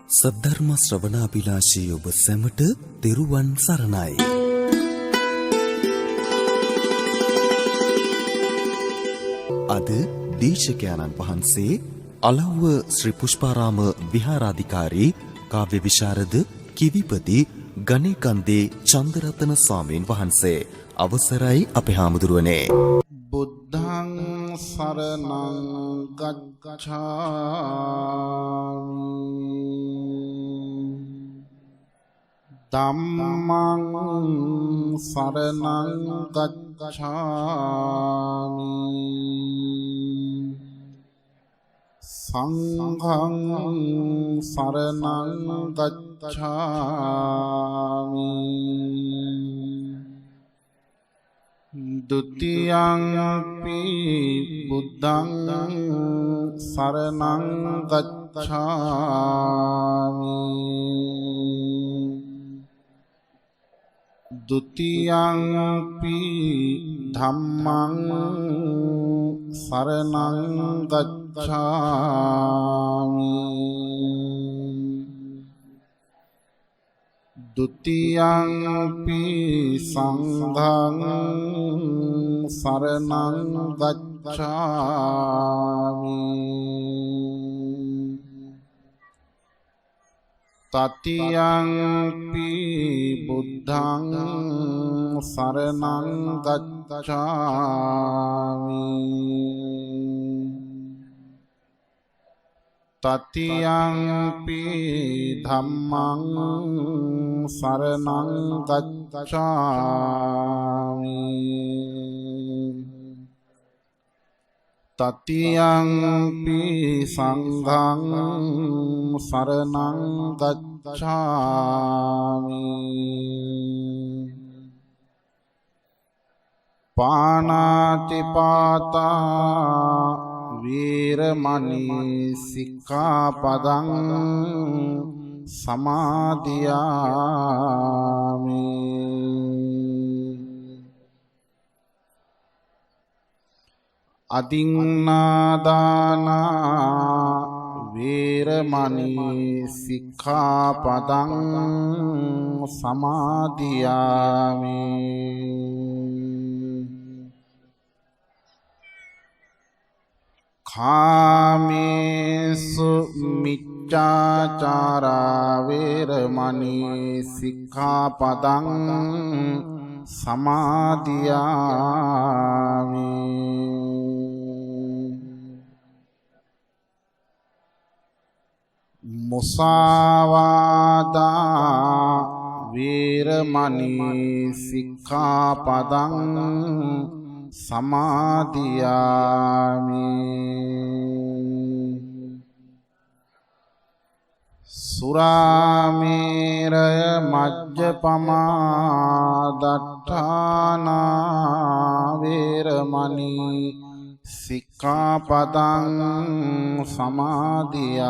සද්ධර්ම ශ්‍රවණාභිලාෂී ඔබ සැමට තෙරුවන් සරණයි. අද දේශකයන්න් වහන්සේ අලව්ව ශ්‍රී පුෂ්පාරාම විහාරාධිකාරී කාව්‍ය විශාරද කිවිපති ගණේකන්දේ චන්දරතන ස්වාමීන් වහන්සේ. අවසරයි අපේ හාමුදුරුවනේ. බුද්ධං සරණං ගච්ඡාමි ධම්මං සරණං ගච්ඡාමි සංඝං සරණං ගච්ඡාමි ဒုတိယံ පි බුද්ධං සරණං ගච්ඡාමි ဒုတိယံ පි ධම්මං සරණං ගච්ඡාමි ဒုတိယံ පි සංඝං සරණං ගච්ඡාමි တတိယံ පි බුද්ධං සරණං ගච්ඡාමි တတိယံ පි ධම්මං සරණං ගච්ඡාමි တတိယံ පි සංඝං සරණං ගච්ඡාමි පාණාතිපාතා වීරමණී සික්ඛාපදං සමාදියාමි อดิงนาดานาเวรมณีสิกขาปดังสมาธิยามิคามิสุมิจจาจาราเวรมณีสิกขาปดังสมาธิยามิ මුසාවාදා වීරමණී සික්ඛාපදං සමාදියාමි สุราเมรยมัจจปมาดัฏฐานาเวรมณี සික්ඛාපදං සමාදියාමි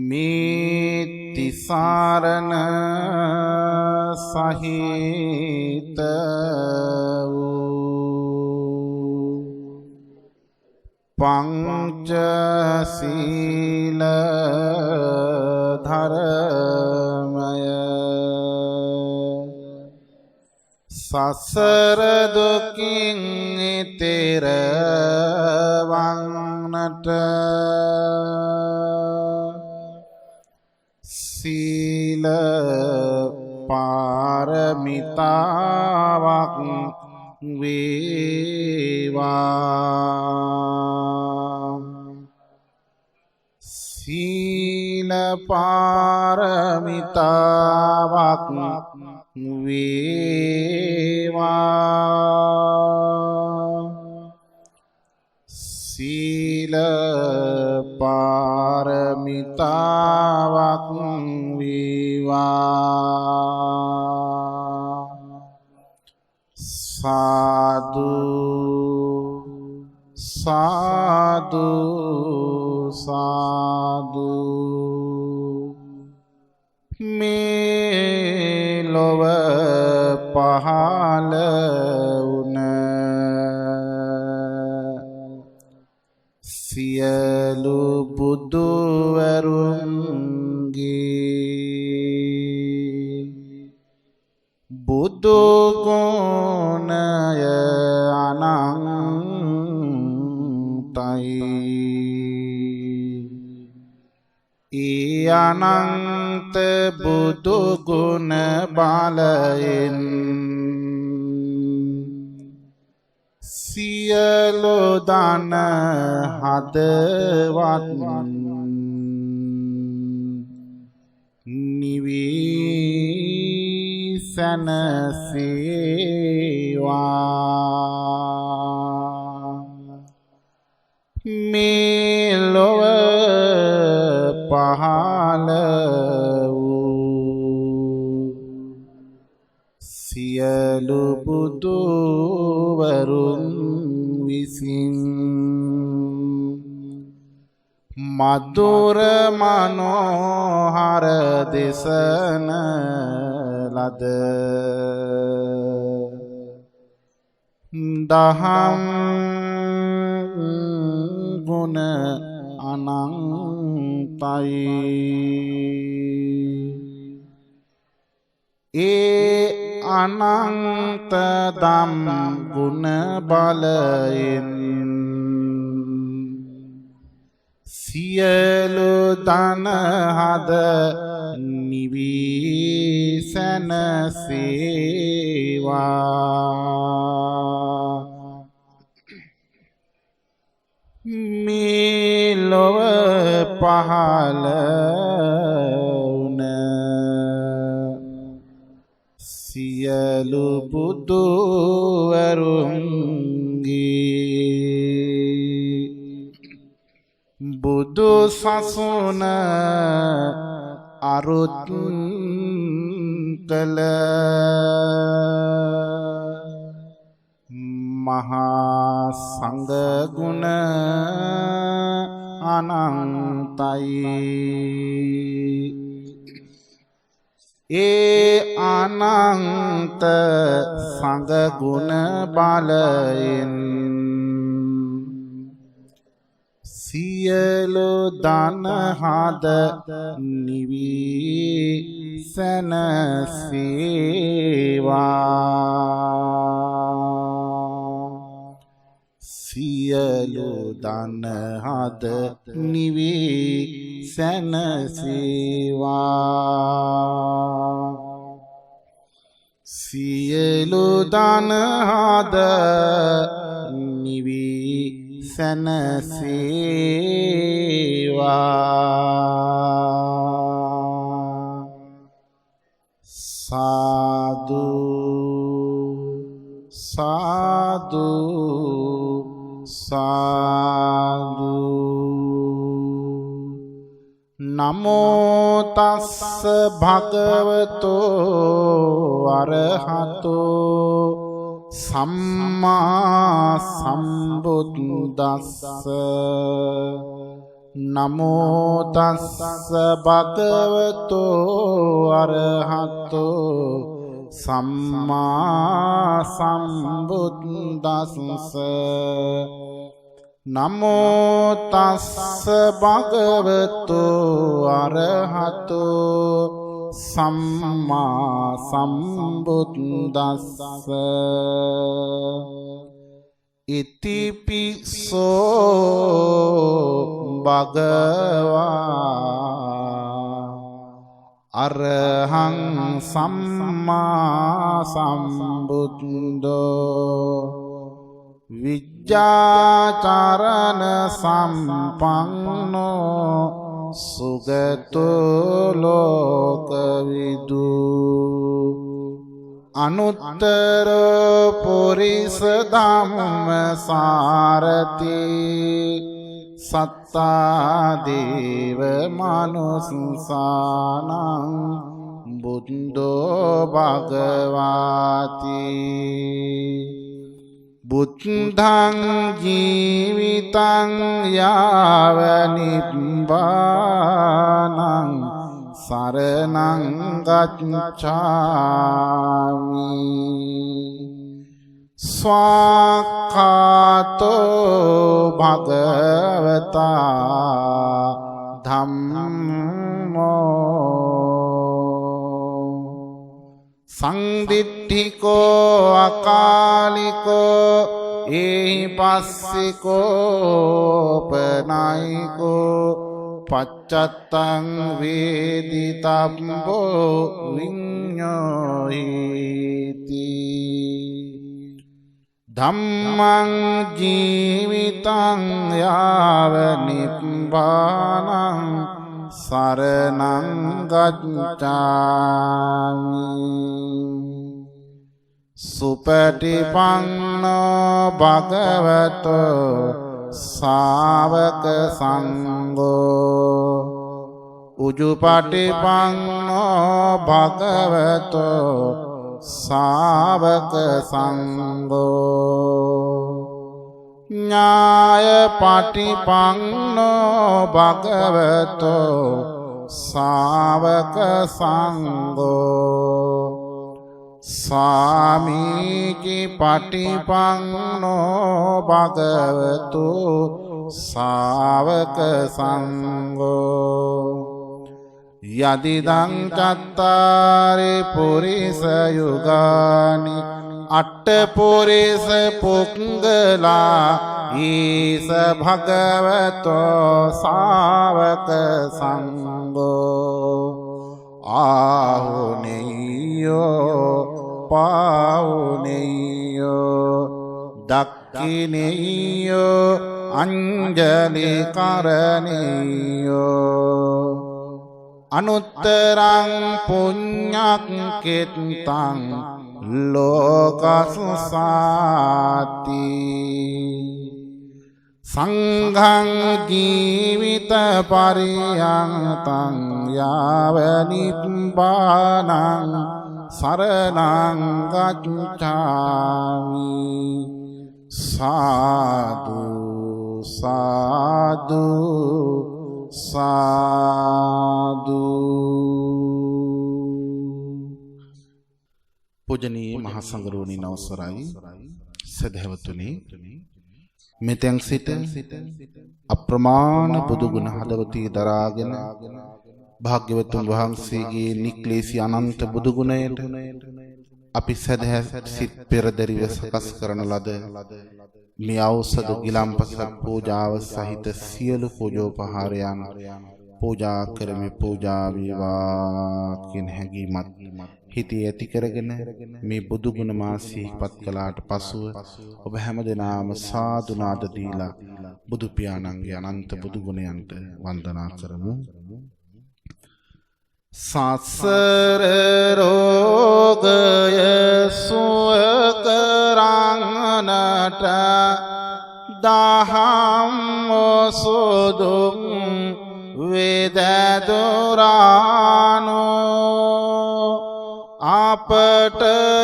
មេតិសារណសហិតវុ පංච සීල ධර්මය සසර දුකින් ඈතර වන්නට සීල පාරමිතාවක් වේවා සීල පාරමිතාවක් වේවා සීල පාරමිතාවක් වේවා සාදු සාදු සාදු මේ ලොව පහළ ගුණය අනන්තයි ඒ අනන්ත බුදු ගුණ බලයෙන් සියලු දන හදවත් නිවී සැනසේවා මේ ලොව පහළ වූ සියලු බුදුවරුන් විසින් මధుර මනෝහර දේශන ලද දහම් ගුණ අනන්තයි ඒ අනන්ත දම් ගුණ බලයෙන් සියලු දන හද නිවී සැනසේවා මේ ලොව පහළ වුණ සියලු බුදුවරුන්ගේ බුදු සසුන අරුත් කළ මහා සංඝ ගුණ අනන්තයි ඒ අනන්ත සංඝ ගුණ බලයෙන් සියලු දන හද නිවී සැනසේවා සියලු දන හද නිවී සැනසේවා සියලු දන හද නිවී සැනසේවා සාදු සාදු සාදු නමෝ තස්ස භගවතෝ අරහතෝ සම්මා සම්බුද්දස්ස නමෝ තස්ස භගවතෝ අරහතෝ සම්මා සම්බුද්දස්ස නමෝ තස්ස භගවතෝ අරහතෝ සම්මා සම්බුද්දස්ස ඉතිපිසෝ භගවා අරහං සම්මා සම්බුද්ධෝ විජ්ජාචරණ සම්පන්නෝ සුගතෝ ලෝකවිදු අනුත්තර පුරිස ධම්ම සාරති සත්තා දේව මනුස්සානං බුද්ධෝ භගවාති බුද්ධං ජීවිතං යාව නිබ්බානං සරණං ගච්ඡාමි ස්වාක්ඛාතෝ භගවතා ධම්මෝ සංදිට්ඨිකෝ අකාලිකෝ ඒහි පස්සිකෝ පනයිකෝ පච්චත්තං වේදිතම්බෝ විඤ්ඤෝහිති ධම්මං ජීවිතං යාව නිබ්බානං සරණං ගච්ඡාමි සුපටිපන්නෝ භගවතෝ ශාවක සංඝෝ උජුපටිපන්නෝ භගවතෝ ශාවක සංඝෝ ඥාය පටිපන්නෝ භගවතෝ ශාවක සංඝෝ සාමීචි පටිපන්නෝ භගවතු ශාවක සංඝෝ යදිදං චත්තාරි පුරිස යුගානි අට්ඨ පුරිස පුක්ඛලා ඊස භගවතෝ ශාවක සංඝෝ ආහුනේයෝ පාවුනේයෝ දක්ඛිනේයෝ අංජලි කරණේයෝ අනුත්තරං පුඤ්ඤක්ඛෙත්තං ලෝකසුසාති සංඝං ජීවිත පරියන්තං යාව නිබ්බානං සරණං ගච්ඡාමි සාදු සාදු සාදු පූජනීය මහා සංඝරෝණී නවසරයි සදහවතුනි මෙතෙන් සිට අප්‍රමාණ බුදු ගුණ හදවතේ දරාගෙන භාග්‍යවතුන් වහන්සේගේ නික්ලේශී අනන්ත බුදු ගුණයට අපි සදහැ සිත් පෙරදරිව සකස් කරන ලද මේ ඖෂධ ගිලම්පස පූජාව සහිත සියලු පූජෝපහාරයන් පූජා කරමි පූජා වේවා කියන හැඟීමත් හිතේ ඇති කරගෙන මේ බුදු ගුණ මාසීපත් කළාට පසුව ඔබ හැමදෙනාම සාදු නාද දීලා බුදු පියාණන්ගේ අනන්ත බුදු ගුණයන්ට වන්දනා කරමු. සසර රෝගය සුව කරන්නට දහම් සුදුම් වේද දුරානෝ අපට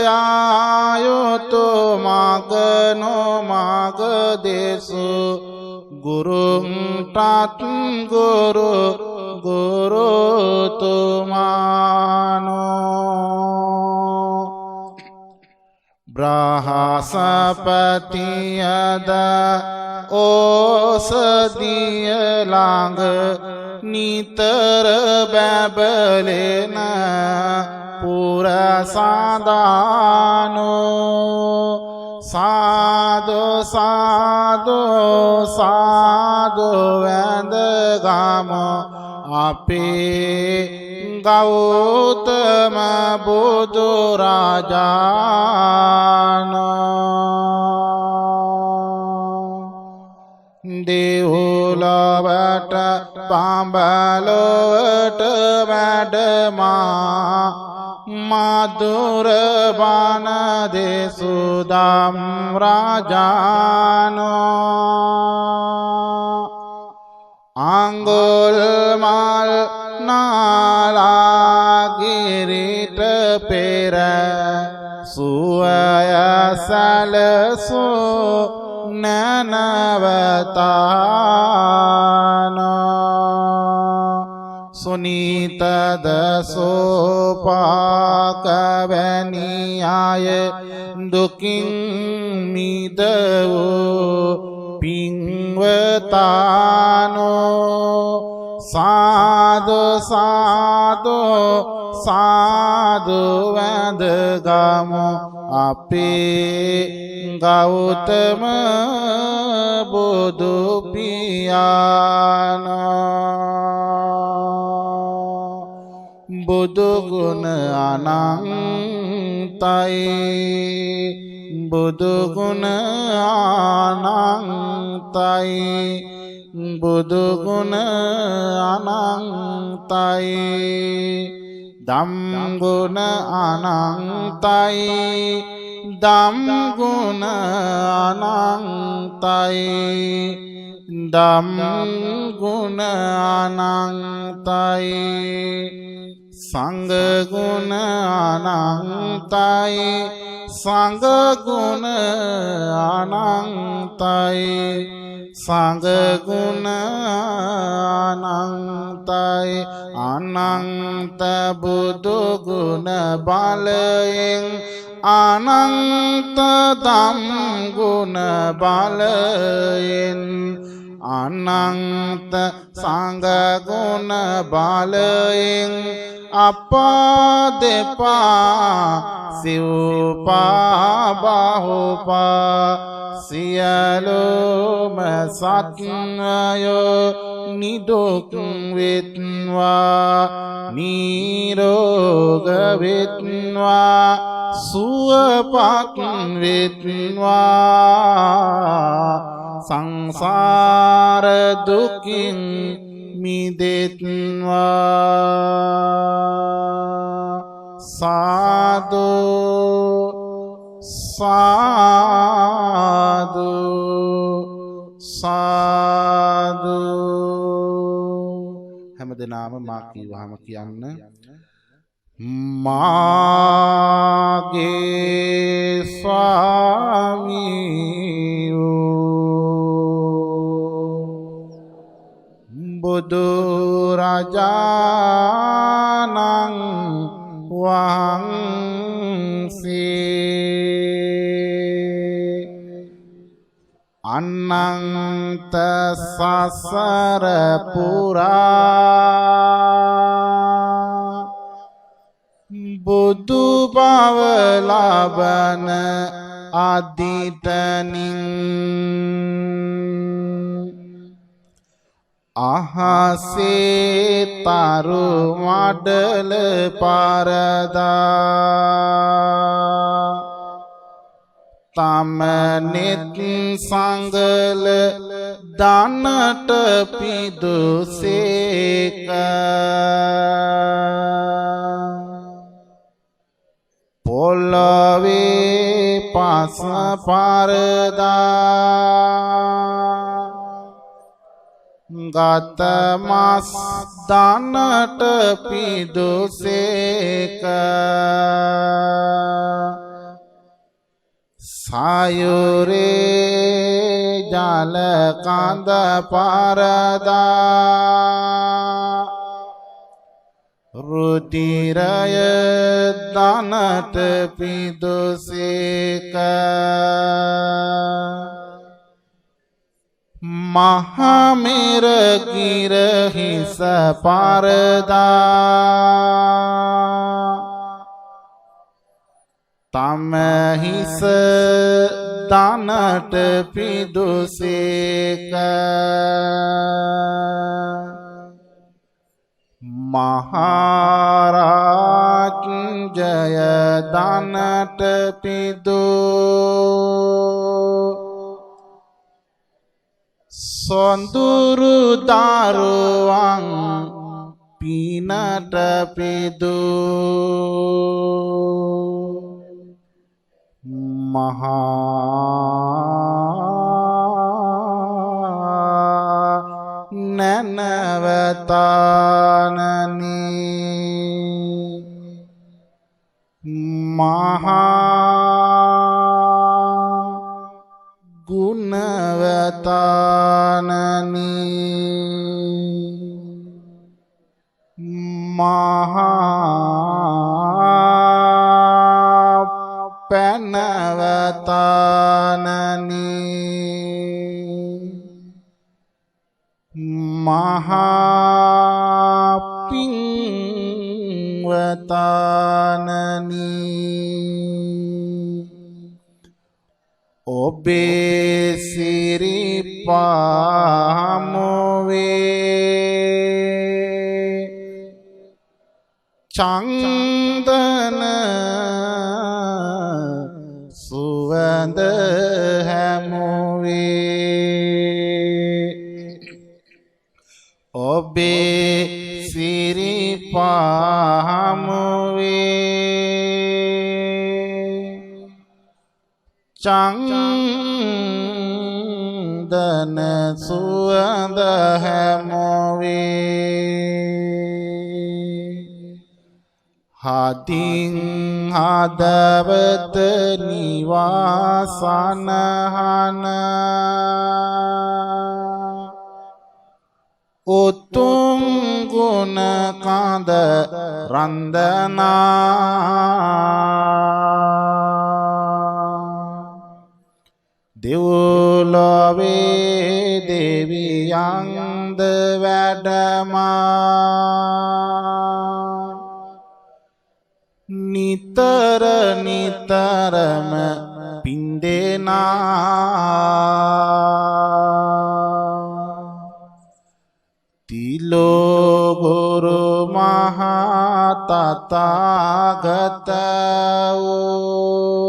යායුතු මගනෝ මග දේසු ගුරුන්ටත් ගුරු ගුරුතුමානෝ බ්‍රහස්පතියද ඕසදිය ළඟ නිතර බැබලෙන පුරසදානෝ සාදු සාදු සාදු වැඳගම අපේ ගෞතම බුදු රජාණෝ දෙව්ලොවට බඹලොවට වැඩමා මధుර බණ දේසු දම් රජාණෝ අඟුල් මල් නාලාගිරිට පෙර සුවය සැලසූ නනවතානෝ සුනීතද සෝපාකවැනි අය දුකින් මිදවූ පින්වතානෝ සාදු සාදු සාදු පාදු වැඳ ගමු අපේ ගෞතම බුදු පියාණෝ බුදු ගුණ අනන්තයි බුදු ගුණ අනන්තයි බුදු ගුණ අනන්තයි ධම් ගුණ අනන්තයි ධම් ගුණ අනන්තයි ධම් ගුණ අනන්තයි සංඝ ගුණ අනන්තයි සංඝ ගුණ අනන්තයි සංඝ ගුණ අනන්තයි අනන්ත බුදු ගුණ බලයෙන් අනන්ත ධම් ගුණ බලයෙන් අනන්ත සංඝ ගුණ බලයෙන් අපා දෙපා සිව්පා බහුපා සියලුම සත්වයෝ නිදුක් වෙත්වා නිරෝග වෙත්වා සුවපත් වෙත්වා සංසාර දුකින් මිදෙත්වා සාදු සාදු සාදු හැමදෙනාම මා කීවහම කියන්න මාගේ ස්වාමීෝ බුදු රජාණන් වහන්සේ අනන්ත සසර පුරා බුදු බව ලබන අදිටනින් අහසේ තරු මඩල පරදා තම නෙත් සංගල දනට පිදුසේක පොළවේ පස පරදා ගත මස් දනට පිදුසේක සයුරේ ජල කඳ පරදා රුධිරය දනට පිදුසේක මහමෙර ගිරහිස පරදා තම හිස දනට පිදුසේක මහරාජ්‍යය දනට පිදු සොඳුරු දරුවන් පිනට පිදු මහා නැනවතානනි මහා ගුණවතානනි මහා පැනවතානනි මහා පින්වතානනි නිවතානනි ඔබේ සිරිපාමුවේ චන්දන සුවඳ හැමුවේ ඔබේ සිරිපාමුවේ චන්දන සුවඳ හැමුවේ හදින් හදවත නිවාසනහන උතුම් ගුණ කඳ රන්දනා දෙව්ලොවේ දෙවියන්ද වැඩමා නිතර නිතරම පින්දෙනා තිලෝ ගුරු මහා තථාගත වූ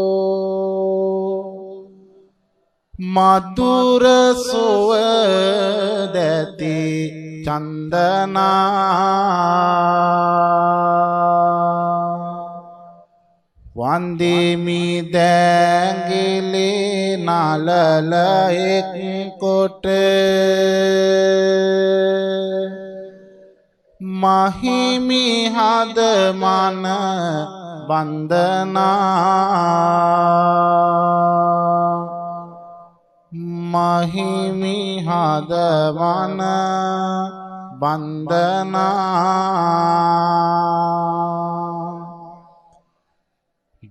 මధుර සුවඳති චන්දනා වන්දිමි දැඟිලි නලල එක් කොට මහිමි හද මන බන්ධනා මහිමි හද මන බන්ධනා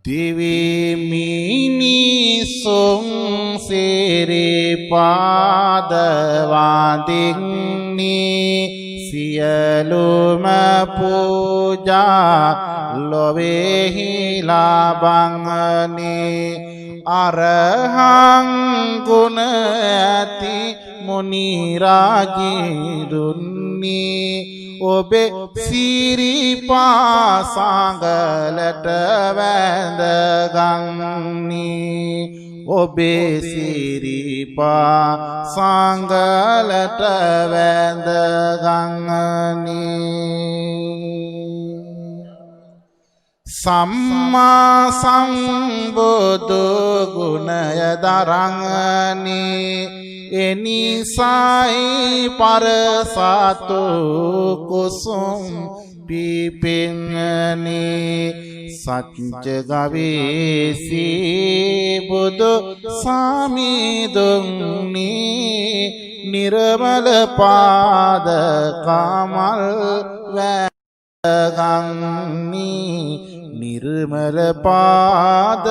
දිවි මිනිසුන් සිරිපාද වඳින්නේ සියලුම පූජා ලොවේහි ලබන්නේ අරහං ගුණ ඇති මුනි රාජිරුන්නි ඔබේ සිරිපා සංගලට වැඳ ගන්නි ඔබේ සිරිපා සංගලට වැඳ ගන්නි සම්මා සම්බුදු ගුණය දරංගනි එනිසයි පරසතු කුසුම් පිපෙන්නනි සත්‍ය ගවේසී බුදු සාමිදුන්නි නිර්මල පාද කමල් වැගන්නි නිර්මල පාද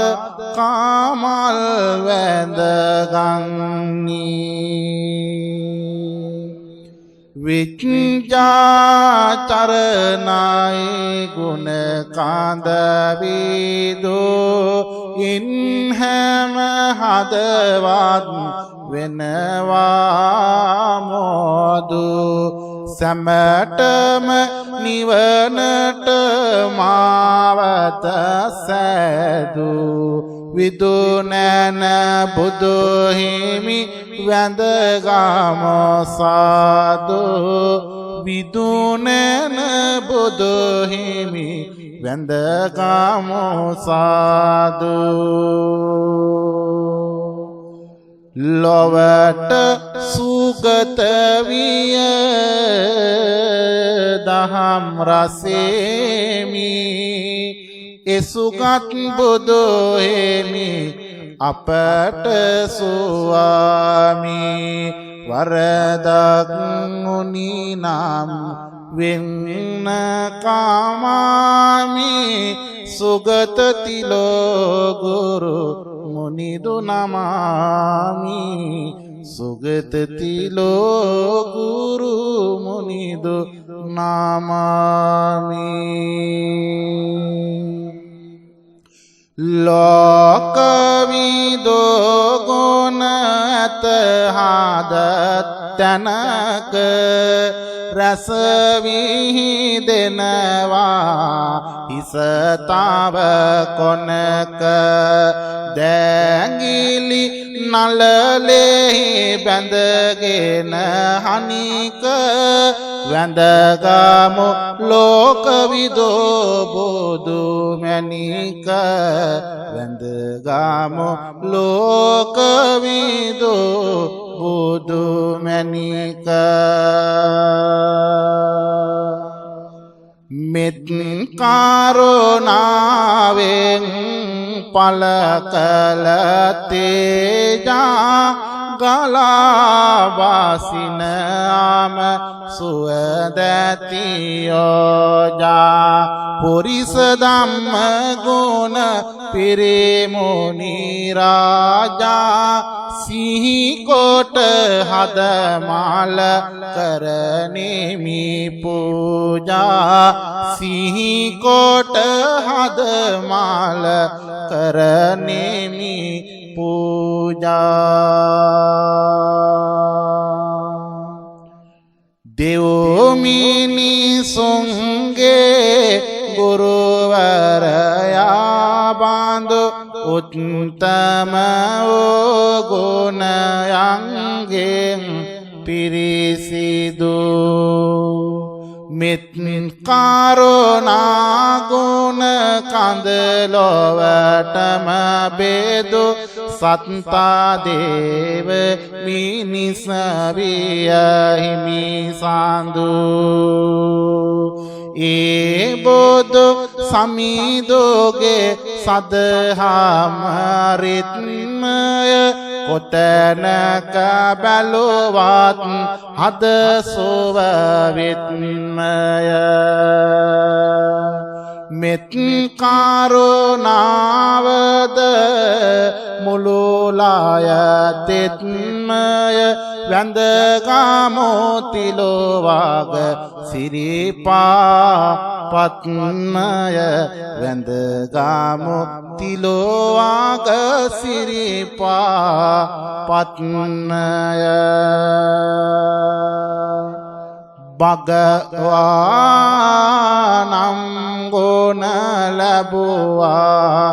කමල් වැඳගන්නි විචාචරණයි ගුණ කඳ විදෝ ඉන් හැම හදවත් වෙනවා මොදු සැමටම නිවනට මාවත සෑදු විදුනන බුදු හිමි වැඳගම සාදු විදුනන බුදු හිමි වැඳගම සාදු ලොවට සුගත විය දහම් රසෙමි එසුගත් බුදු හිමි අපට සුවාමි වරදක් මුනි නම් වෙන්න කාමාමි සුගත තිලෝ ගුරු මුනිදු නමාමි සුගත තිලෝ ගුරු මුනිදු නමාමි ලෝකවිදෝ ගුණ ඇත හද තනක රස විහිදෙනවා හිසතාව කොනක දැඟිලි නලලෙහි බැඳගෙන හනික වැඳගමු ලෝකවිදෝ බුදු මැණික වැඳගමු ලෝකවිදෝ බුදු මැණික මෙත් කරුණාවෙන් පල කළ තේජා ගලා වාසිනාම සුවදති යෝජා පුරිස ධම්ම ගුණ පිරිමුනි රාජා සිහි කොට හද මාල කරනෙමි පූජා සිහි කොට හද මාල කරනෙමි පූජා දෙව් මිනිසුන්ගේ ගුරුවරයා බඳු උත්තම වූ ගුණයන්ගෙන් පිරිසිදු මෙත් කරුණා ගුණ කඳ ලොවටම බෙදු සත්තා දේව මිනිස වියහිමි සඳු ඒ බුදු සමිදුගේ සදහම් රිත්මය කොතැනක බැලුවත් හද සුව විත්මය මෙත් කරුණාවද මුළුලාය තෙත්මය වැඳගමු තිලෝවාග සිරිපා පත්මය වැඳගමු තිලෝවාග සිරිපා පත්මය භගවානම් ගුණ ලැබුවා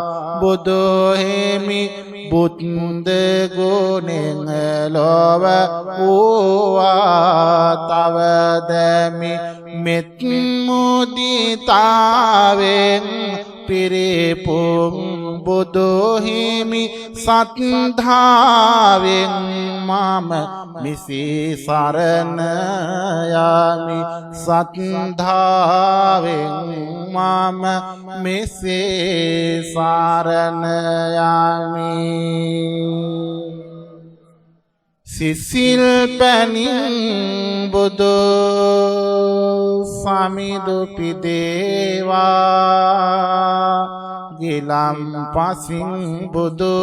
බුදු හිමි බුද්ධ ගුණෙන් ලොව වූවා තව දැමි මෙත් මුදිතාවෙන් පිරිපුන් බුදු හිමි සත්ධාවෙන් මම මිසී සරණ යමි සත්ධාවෙන් මම මිසී සරණ යමි සිසිල් පැනින් බුදු සමිදු පිදේවා ගිලම් පසින් බුදු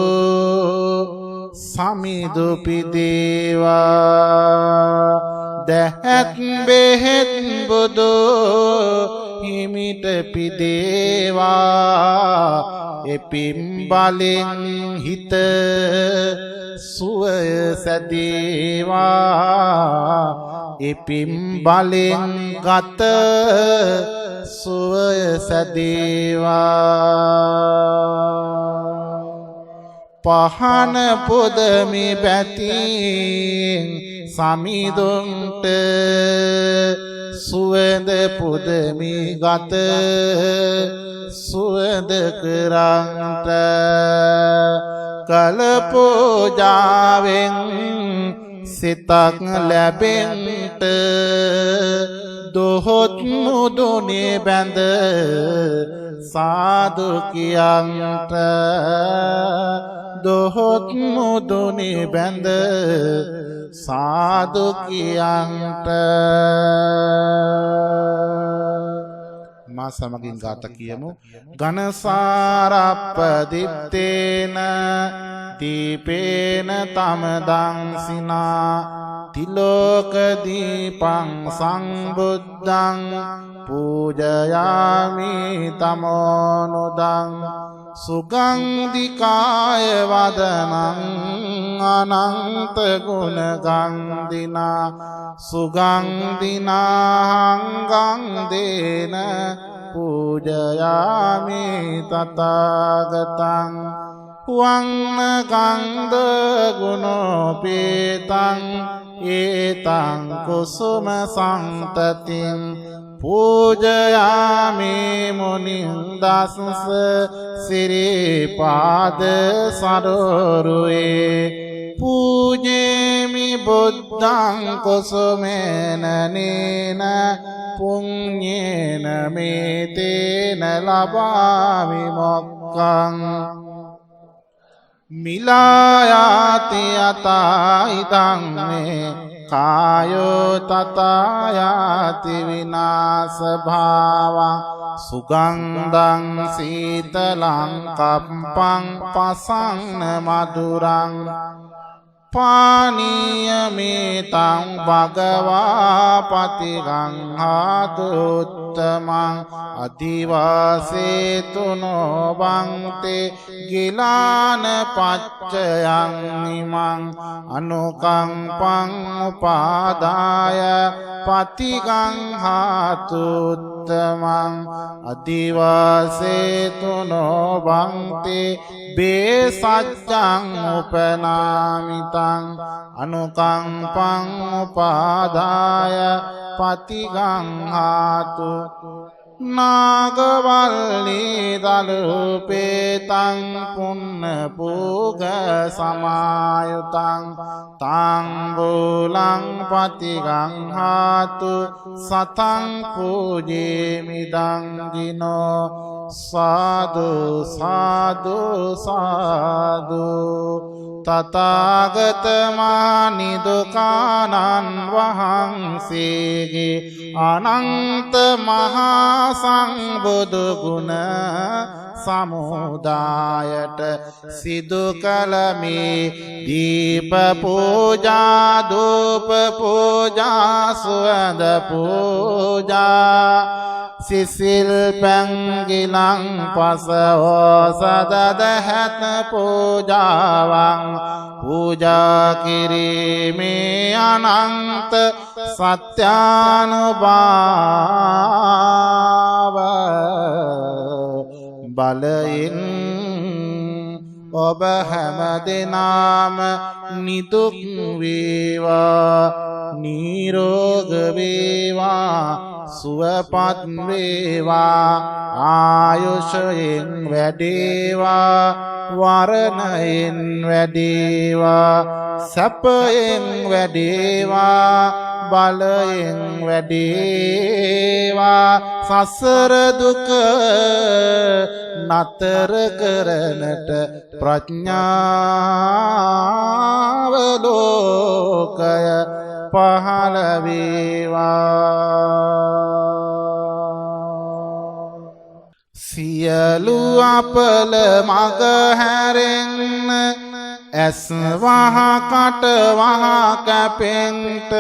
සමිදු පිදේවා දැහත් බෙහෙත් බුදු හිමිට පිදේවා එපිම් බලෙන් හිත සුවය සැදේවා එපිම් බලෙන් ගත සුවය සැදේවා පහන පොදමි බැතින් සමිඳුන්ට සුවඳ පුදමි ගත සුවඳ කරන්ට කල පූජාවෙන් සිතක් ලැබෙන්ට දොහොත් මුදුනේ බැඳ සාදු කියන්ට දොහොත් මුදුනේ බැඳ සාදු කියන්ට මා සමගින් ගාත කියමු ඝනසාරප්ප දිත්තේන දීපේන තමදං සිනා තිලෝක දීපං සංබුද්ධං පූජයාමි තමෝනුදං සුගන්ධිකාය වදනං අනන්ත ගුණ ගන්ධිනා සුගන්ධිනාහං දේන පූජයාමි තථාගතං වන්න ගන්ධ ගුණෝපේතං ඒතං කුසුම සම්තතින් පූජයාමි මුනින්දස්ස සිරිපාද සරෝරුවේ පූජේමි බුද්ධං කුසුමේන නේන පුඤ්ඤේන මේතේන ලබාමි මොක්ඛං මිලායාති යතයිදං මේ කායෝ තතයාති විනාශ භාවං සුගන්ධං සීතලං කම්පං පසන්න මధుරං පානීයමේතං භගවා පතිගංහාතුත්තමං අදිවාසේතුනෝ වන්තේ ගිලාන පච්චයං නිමං අනුකම්පං උපාදාය පතිගංහාතුත්තමං අදිවාසේතුනෝ වන්තේ බේසච්ඡං උපනාමිතං අනුකම්පං උපාදාය පතිගංහාතු නාගවල්ලී දලුපේතං පුන්න පූග සමායුතං තාංගුලං පතිගංහාතු සතං පූජේමිදං දිනෝ සාදු සාදු සාදු තථාගත මානිදුකානන් වහන්සේගේ අනන්ත මහා සම්බුදු ගුණ සමුදායට සිදු කළ මේ දීප පූජා ධූප පූජා සුවඳ පූජා සිසිල් පැංගිලං පසවෝ සදදහැත පූජාවන් පූජා කිරීමේ අනන්ත සත්‍යානුභාව බලයෙන් ඔබ හැම දෙනාම නිදුක් වේවා නිරෝග වේවා සුවපත් වේවා ආයුෂයෙන් වැඩේවා වරණයෙන් වැඩේවා සැපයෙන් වැඩේවා බලයෙන් වැඩේවා සසර දුක නතර කරනට ප්‍රඥාව ලෝකය පහළ වේවා සියලු අපල මග හැරෙන්න ඇස් වහ කට වහ කැපෙන්ට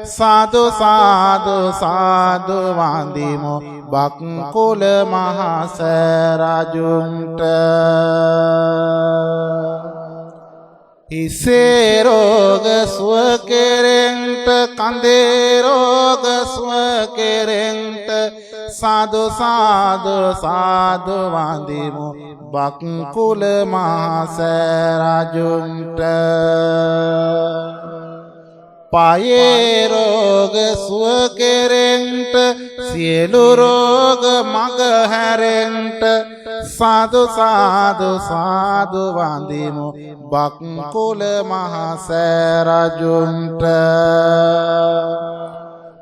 සාදු සාදු සාදු වන්දිමු බක්කුල මහස රජුන්ට හිසේ රෝග සුව කෙරෙන්ට කඳේ රෝග සුව කෙරෙන්ට සාදු සාදු සාදු වන්දිමු බක්කුල මහස රජුන්ට පායේ රෝග සුව කෙරෙන්ට සියලු රෝග මග හැරෙන්ට සාදු සාදු සාදු වන්දිමු බක්කුල මහස රජුන්ට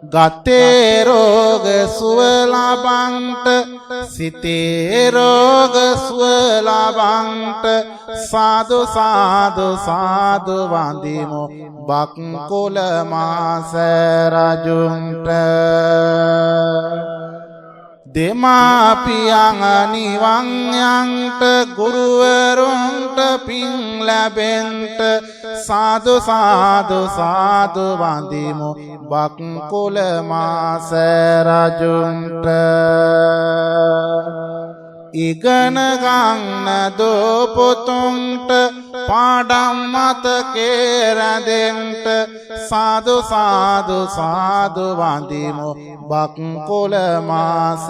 ගතේ රෝග සුව ලබන්ට සිතේ රෝග සුව ලබන්ට සාදු සාදු සාදු වන්දිමු බක්කුල මහස රජුන්ට දෙමාපියන් නිවන් යන්ට ගුරුවරුන්ට පින් ලැබෙන්ට සාදු සාදු සාදු වඳිමු බක්කුල මාස රජුන්ට ඉගෙන ගන්න දෝපොතුන්ට පාඩම් මතකේ රැඳෙන්ට සාදු සාදු සාදු වඳිමු බක්කුල මාස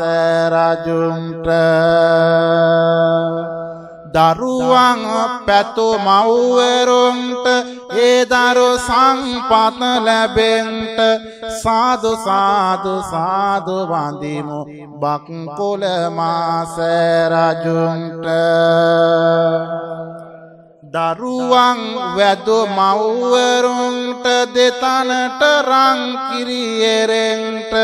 රජුන්ට දරුවන් පැතු මව්වරුන්ට ඒ දරු සම්පත ලැබෙන්ට සාදු සාදු සාදු වඳිමු බක්කුල මාස රජුන්ට දරුවන් වැදු මව්වරුන්ට දෙතනට රන් කිරියෙරෙන්ට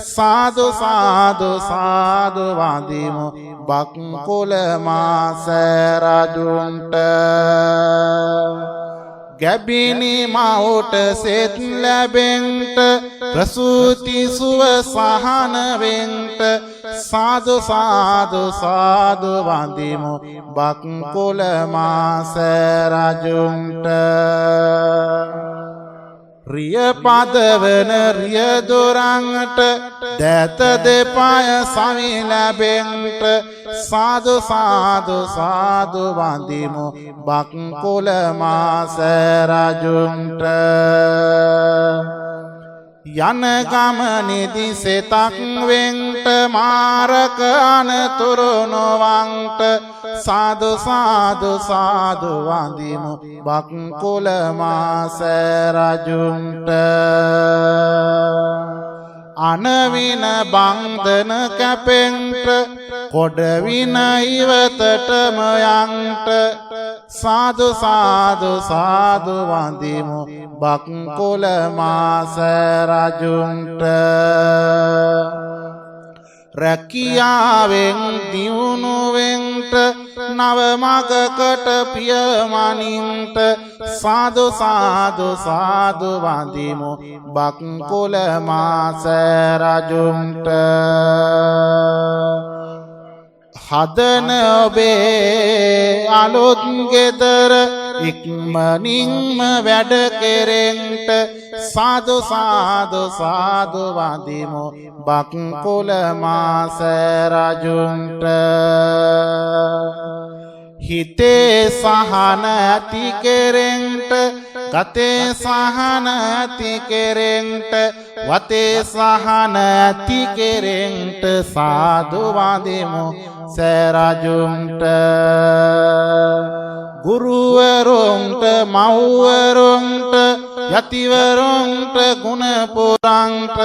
සාදු සාදු සාදු වඳිමු බක්කුල මාස රජුන්ට ගැබිනි මවට සෙත් ලැබෙන්ට ප්‍රසූති සුව සහන වෙන්ට සාදු සාදු සාදු වඳිමු බක්කුල මාස රජුන්ට රිය පදවන රිය දොරන්ට දැත දෙපාය සවි ලැබෙන්ට සාදු සාදු සාදු වඳිමු බක්කුල මාස රජුන්ට යන ගමනේදි සෙතක් වෙන්ට මාරක අනතුරු නොවන්ට සාදු සාදු සාදු වඳිමු බක්කුල මාස රජුන්ට අනවින බන්ධන කැපෙන්ට කොඩවින ඉවතටම යන්ට සාදු සාදු සාදු වඳිමු බක්කුල මාස රජුන්ට රැකියාවෙන් දියුණුවෙන්ට නව මගකට පියමනින්ට සාදු සාදු සාදු වඳිමු බක්කුල මාස රජුන්ට හදන ඔබේ අලුත් ගෙදර ඉක්මනින්ම වැඩ කෙරෙන්ට සාදු සාදු සාදු වඳිමු බක්කුල මාස රජුන්ට හිතේ සහන ඇති කෙරෙන්ට ගතේ සහන ඇති කෙරෙන්ට වතේ සහන ඇති කෙරෙන්ට සාදු වඳිමු සරජුන්ට ගුරුවරුන්ට මව්වරුන්ට යතිවරුන්ට ගුණ පුරන්ට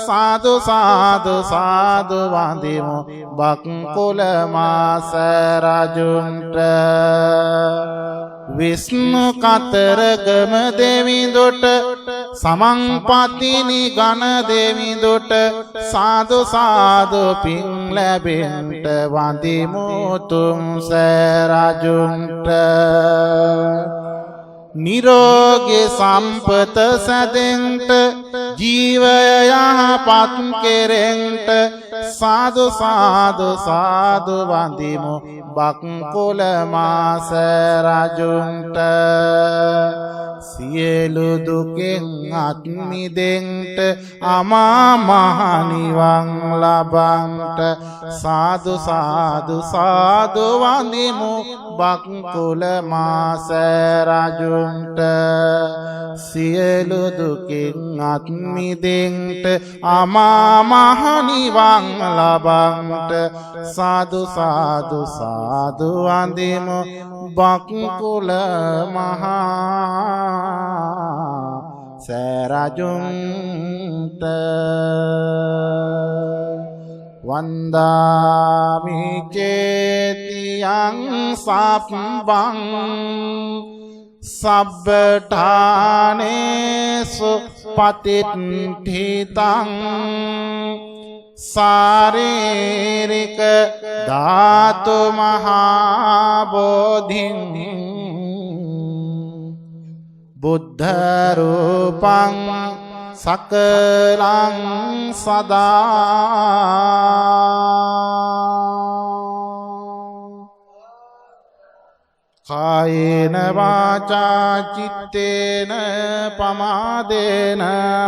සාදු සාදු සාදු වඳිමු බක්කුල මාස රජුන්ට විෂ්ණු කතරගම දෙවිඳුට සමන්පතිනි ගණ දෙවිඳුට සාදු සාදු පින් ලැබෙන්ට වඳිමු තුන් රජුන්ට නිරෝගී සම්පත සැදෙන්ට ජීවය යහපත් කෙරෙන්ට සාදු සාදු සාදු වඳිමු බක්කුල මාස රජුන්ට සියලු දුකෙන් අත් මිදෙන්ට අමා මහ නිවන් ලබන්ට සාදු සාදු සාදු වඳිමු බක්කුල මාස රජුන්ට සියලු දුකෙන් අත් මිදෙන්ට අමා මහ නිවන් ලබන්ට සාදු සාදු සාදු වඳිමු බක්කුල මහා සරජුන්ට වන්දාමි චේතියං සබ්බං සබ්බඨානේසු පතිට්ඨිතං සාරීරික ධාතු මහා බෝධින් බුද්ධ රූපං සකලං සදා කායේන වාචා චිත්තේන පමාදේන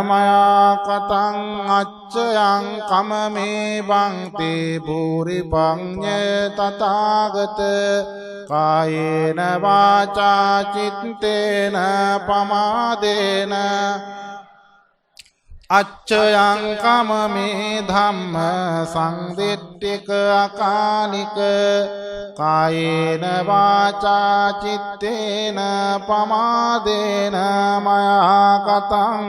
මයා කතං අච්චයං කමමේ බන්තේ භූරි පඤ්ඤ තථාගත කායේන වාචා චිත්තේන පමාදේන අච්චයං කමමේ ධම්ම සංදිට්ඨික අකාලික කායේන වාචා චිත්තේන පමාදේන මයා කතං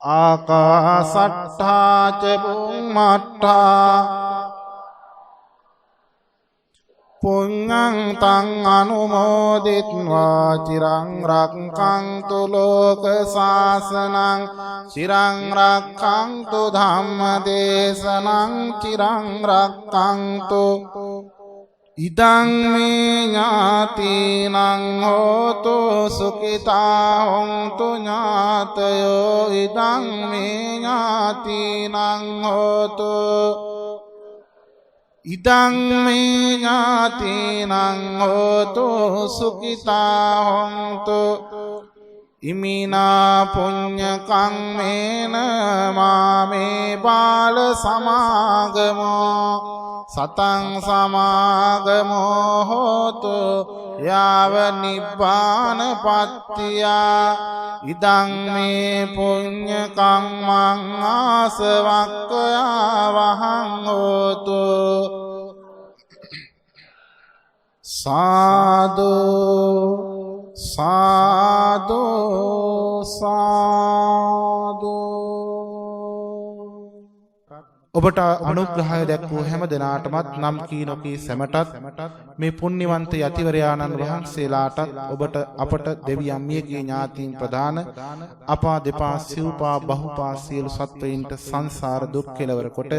ආකාසට්ඨා ච බුම්මට්ඨා පුඤ්ඤං තං අනුමෝදිත්වා චිරං රක්ඛන්තු ලෝක සාසනං චිරං රක්ඛන්තු ධම්ම දේශනං චිරං රක්ඛන්තු ඉදං මේ ඥාතිනං හෝතු සුඛිතා හොන්තු ඥාතයෝ ඉදං මේ ඥාතිනං හෝතු ඉදං මේ ඥාතිනං හෝතු සුඛිතා හොන්තු ඉමිනා පුඤ්ඤ කම්මේන මාමේ බාල සමාගමෝ සතං සමාගමෝ හෝතු යාව නිබ්බානපත්තියා ඉදං මේ පුඤ්ඤ කම්මං ආසවක්ඛයා වහං හෝතු සාදු සාදු සාදු ඔබට අනුග්‍රහය දැක්වූ හැම දෙනාටමත් නම් කී නොකී සැමටත් මේ පුණ්‍යවන්ත යතිවරයාණන් වහන්සේලාටත් ඔබට අපට දෙවියන් මියගිය ඥාතීන් ප්‍රදාන අපා දෙපා සිව්පා බහුපා සියලු සත්වයින්ට සංසාර දුක් කෙලවර කොට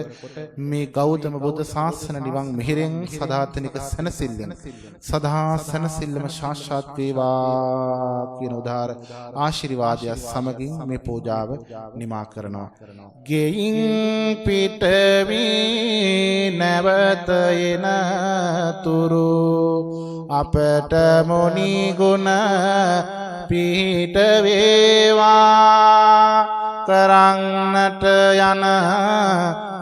මේ ගෞතම බුද්ධ ශාසන නිවන් මෙහෙරෙන් සදාතනික සැනසෙල්ලෙන් සදා සැනසෙල්ලම සාක්ෂාත් වේවා කියන උදාර ආශිර්වාදය සමගින් මේ පූජාව නිමා කරනවා. ගෙයින් පිට නැවත එන තුරු අපට මොනි ගුණ පිහිට වේවා කරන්නට යන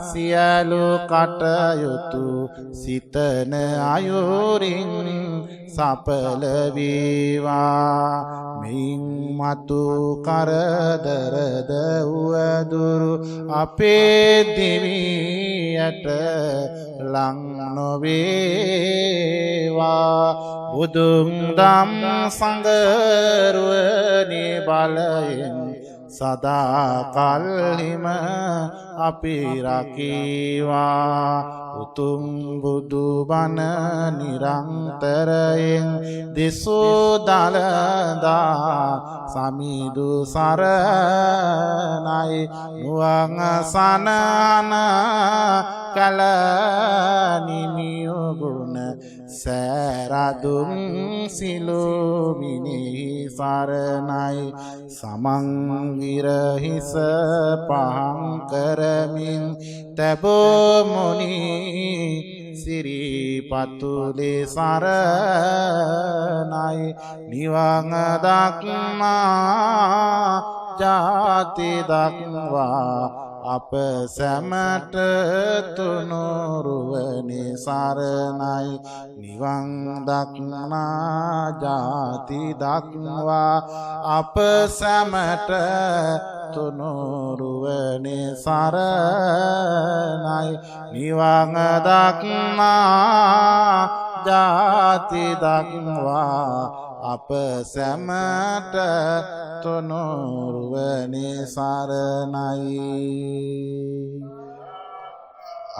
සියලු කටයුතු සිතන අයුරින් සඵල වේවා මින් මතු කරදරද උවදුරු අපේ දිවියට ලං නොවේවා බුදුන් දම් සංගරුවනි බලයෙන් සදා කල්හිම අපි රකීවා උතුම් බුදු බණ නිරන්තරයෙන් දෙසෝ දලදා සමිදු සරණයි නුවං සනන කල නිමියුගුණ සෑරදුම් සිලුමිනි සරණයි සමංගිරහිස පහං කරමින් තබෝ මුනි සිරිපතුලේ සරණයි නිවං දක්නා ජාති දක්වා අප සැමට තුනුරුවනේ සරණයි නිවන් දක්නා ජාති දක්වා අප සැමට තුනුරුවනේ සරණයි නිවන් දක්නා ජාති දක්වා අප සැමට තුනුරුවනේ සරණයි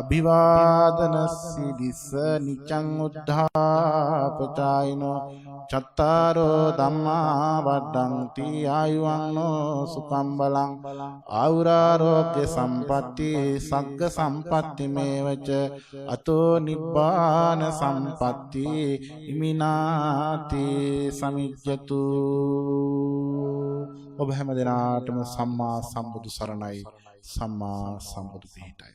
අභිවාදන සිරිස නිචං උද්ධාපචායිනෝ චත්තාරෝ ධම්මා වඩ්ඩಂತಿ ආයුවන්නෝ සුඛං බලං ආයුරාෝග්‍ය සම්පatti සග්ග සම්පatti මේවච අතෝ නිබ්බාන සම්පatti ඉමිනාති සමිජ්ජතු. ඔබ හැම දිනාටම සම්මා සම්බුදු සරණයි. සම්මා සම්බුදු පිහිටයි.